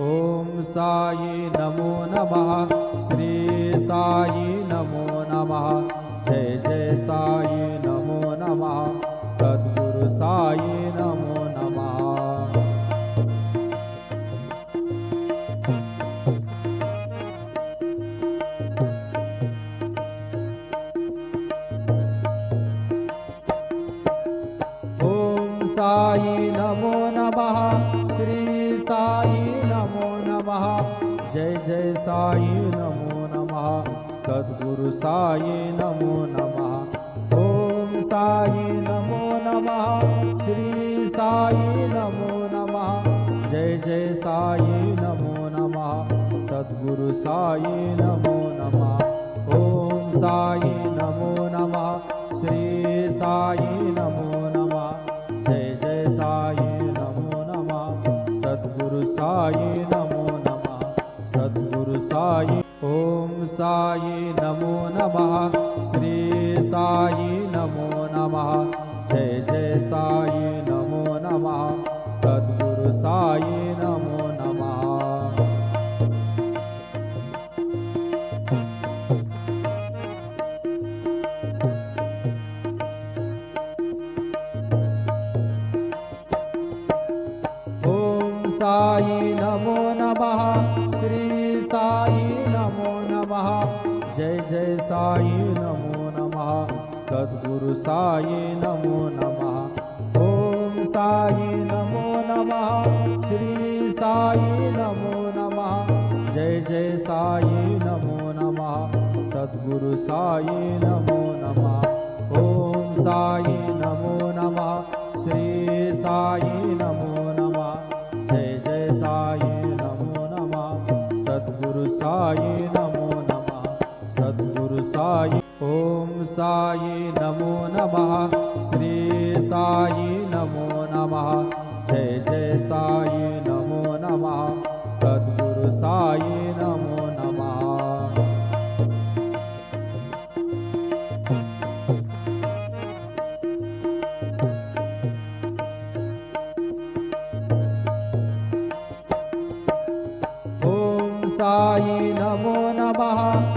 ओम साई नमो नमः। श्री साई नमो नमः। जय जय साई नमो नमः। सद्गुरु साई नमो नमः। ओम साई नमो नमः। श्री साई नमो नमः। जय जय साई नमो नमः। सद्गुरु साई नमो नमः। ओम साई नमो नमः। श्री साई नमो नमः। जय जय साई नमो नमः। सद्गुरु साई नमो नमः। ओम साई नमो नमः। श्री साई नमो नमः। जय जय साई नमो नमः। सद्गुरु साई नमो नमः। सद्गुरु साई। ओम साई नमो नमः। श्री साई नमो नमः। जय जय साई नमो नमः। सद्गुरु साई नमो नमः। साई नमो नमः। श्री साई नमो नमः। जय जय साई नमो नमः। सद्गुरु साई नमो नमः। ओम साई नमो नमः। श्री साई नमो नमः। जय जय साई नमो नमः। सद्गुरु साई नमो नमः। ओम साई नमो नमः। श्री साई नमो नमः। जय जय साई नमो नमः। सद्गुरु साई नमो नमः। सद्गुरु साई। ओम साई नमो नमः। श्री साई नमो नमः। जय जय साई नमो नमः। सद्गुरु साई नमो नमः। साई नमो नमः।